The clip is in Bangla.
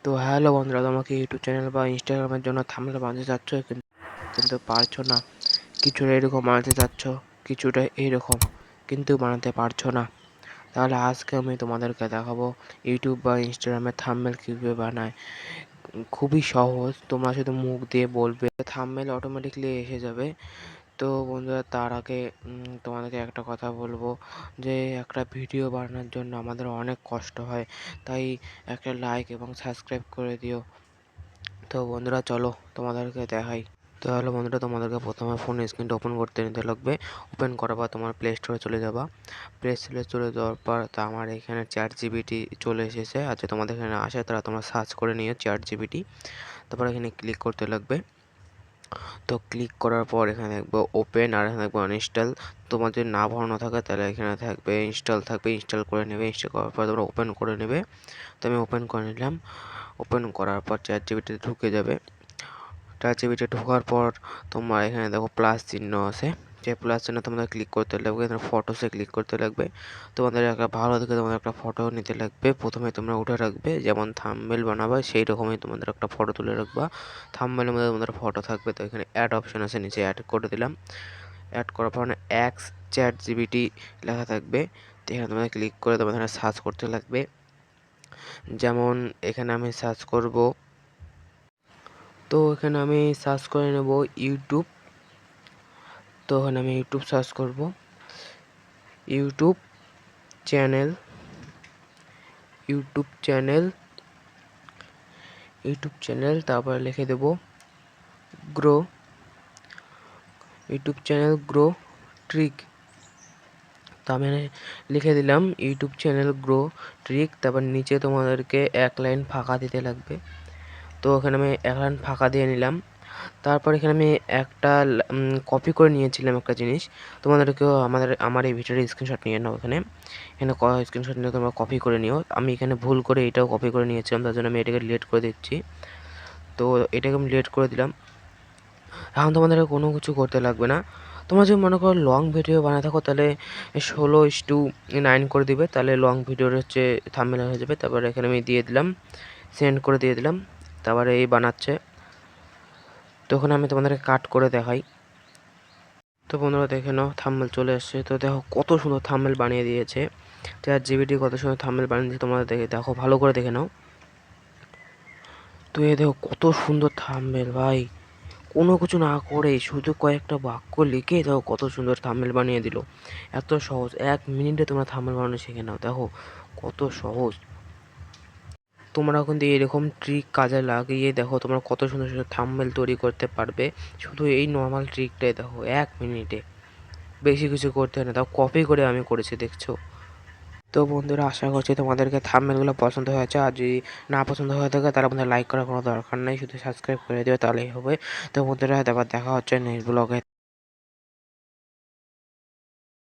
তো হ্যালো বন্ধুরা, তোমাকে ইউটিউব চ্যানেল বা ইনস্টাগ্রামের জন্য থাম্বনেল বানাতে চাচ্ছ কিন্তু পারছো না। কিছুটা এরকম বানাতে চাচ্ছ, কিছুটা এইরকম, কিন্তু বানাতে পারছো না। তাহলে আজকে আমি তোমাদেরকে দেখাবো ইউটিউব বা ইনস্টাগ্রামের থাম্বনেল কীভাবে বানায়। খুবই সহজ, তোমরা শুধু মুখ দিয়ে বলবে, থাম্বনেল অটোমেটিকলি এসে যাবে। তো বন্ধুরা, তার আগে তোমাদেরকে একটা কথা বলবো যে একটা ভিডিও বানানোর জন্য আমাদের অনেক কষ্ট হয়, তাই একটা লাইক এবং সাবস্ক্রাইব করে দিও। তো বন্ধুরা, চলো তোমাদেরকে দেখাই। তো হ্যালো বন্ধুরা, তোমাদেরকে প্রথমে ফোন স্ক্রিনটা ওপেন করতে নিতে লাগবে। ওপেন করার পর তোমার প্লে স্টোরে চলে যাবা। প্লে স্টোরে চলে যাওয়ার পর তা আমার এখানে চ্যাট জিপিটি চলে এসেছে। আচ্ছা, তোমাদের এখানে আসে তারা তোমরা সার্চ করে নিও চ্যাট জিপিটি। তারপর এখানে ক্লিক করতে লাগবে। তো ক্লিক করার পর এখানে দেখবো ওপেন, আর এখানে দেখবো আনইনস্টল। তোমার যদি না ভরানো থাকে তাহলে এখানে থাকবে ইনস্টল, থাকবে ইনস্টল করে নেবে। ইনস্টল করার পর তোমরা ওপেন করে নেবে। তো আমি ওপেন করে নিলাম। ওপেন করার পর চ্যাট জিপিটিতে ঢুকে যাবে। চ্যাট জিপিটি ঢোকার পর তোমার এখানে দেখো প্লাস চিহ্ন আছে, যে প্লাস চিহ্ন তোমাদের ক্লিক করতে লাগবে। এখানে ফটোসে ক্লিক করতে লাগবে। তোমাদের একটা ভালো দেখে তোমাদের একটা ফটো নিতে লাগবে। প্রথমে তোমরা উঠে রাখবে, যেমন থাম্বনেল বানাবে সেই রকমই তোমাদের একটা ফটো তুলে রাখবা। থাম্বনেলের মধ্যে তোমাদের ফটো থাকবে। তো এখানে অ্যাড অপশন আছে, নিচে অ্যাড করে দিলাম। অ্যাড করার পর এক্স চ্যাট জিপিটি লেখা থাকবে। তো এখানে তোমাদের ক্লিক করে তোমাদের এখানে সার্চ করতে লাগবে। যেমন এখানে আমি সার্চ করব, তো এখানে আমি সার্চ করে নেব ইউটিউব। তো এখানে আমি ইউটিউব সার্চ করব, YouTube channel, YouTube channel, YouTube channel, তারপরে লিখে দেব grow, YouTube channel grow trick. তো আমি লিখে দিলাম ইউটিউব চ্যানেল গ্রো ট্রিক। তারপর নিচে তোমাদেরকে এক লাইন ফাঁকা দিতে লাগবে। তো এখানে আমি এক লাইন ফাঁকা দিয়ে নিলাম। তারপর এখানে আমি একটা কপি করে নিয়েছিলাম একটা জিনিস। তোমাদেরকেও আমার এই ভিডিওর স্ক্রিনশট নিয়ে নাও। এখানে স্ক্রিনশট নিয়ে তোমরা কপি করে নিও। আমি এখানে ভুল করে এটাও কপি করে নিয়েছিলাম, তার জন্য আমি এটাকে ডিলিট করে দিচ্ছি। তো এটাকে আমি ডিলিট করে দিলাম। এখন তোমাদেরকে কোনো কিছু করতে লাগবে না। তোমরা যদি মনে করো লং ভিডিও বানায় থাকো তাহলে 16:9 করে দিবে, তাহলে লং ভিডিওর হচ্ছে থাম্বনেল হয়ে যাবে। তারপরে এখানে আমি দিয়ে দিলাম, সেন্ড করে দিয়ে দিলাম। তারপরে এই বানাচ্ছে। তখন আমি তোমাদেরকে কাট করে দেখাই। তো বন্ধুরা, দেখে নাও থাম্বনেল চলে এসছে। তো দেখো কত সুন্দর থাম্বনেল বানিয়ে দিয়েছে চ্যাট জিপিটি, কত সুন্দর থাম্বনেল বানিয়ে দিয়েছে। তোমরা দেখো, ভালো করে দেখে নাও। তো এই দেখো কত সুন্দর থাম্বনেল ভাই, কোনো কিছু না করে শুধু কয়েকটা বাক্য লিখে দেখো কত সুন্দর থাম্বনেল বানিয়ে দিল। এত সহজ, 1 মিনিটে তোমরা থাম্বনেল বানানো শিখে নাও। দেখো কত সহজ। তোমরা কিন্তু এরকম ট্রিক কাজে লাগিয়ে দেখো তোমরা কত সুন্দর সুন্দর থাম্বনেল তৈরি করতে পারবে। শুধু এই নর্মাল ট্রিকটাই দেখো 1 মিনিটে, বেশি কিছু করতে হয় না। তাও কপি করে আমি করেছি, দেখছো। তো বন্ধুরা, আশা করছি তোমাদেরকে থাম্বনেলগুলো পছন্দ হয়েছে। আর যদি না পছন্দ হয়ে থাকে তাহলে বন্ধুরা লাইক করার কোনো দরকার নেই, শুধু সাবস্ক্রাইব করে দিও তাহলেই হবে। তো বন্ধুরা, আবার দেখা হচ্ছে নেক্সট ব্লগে।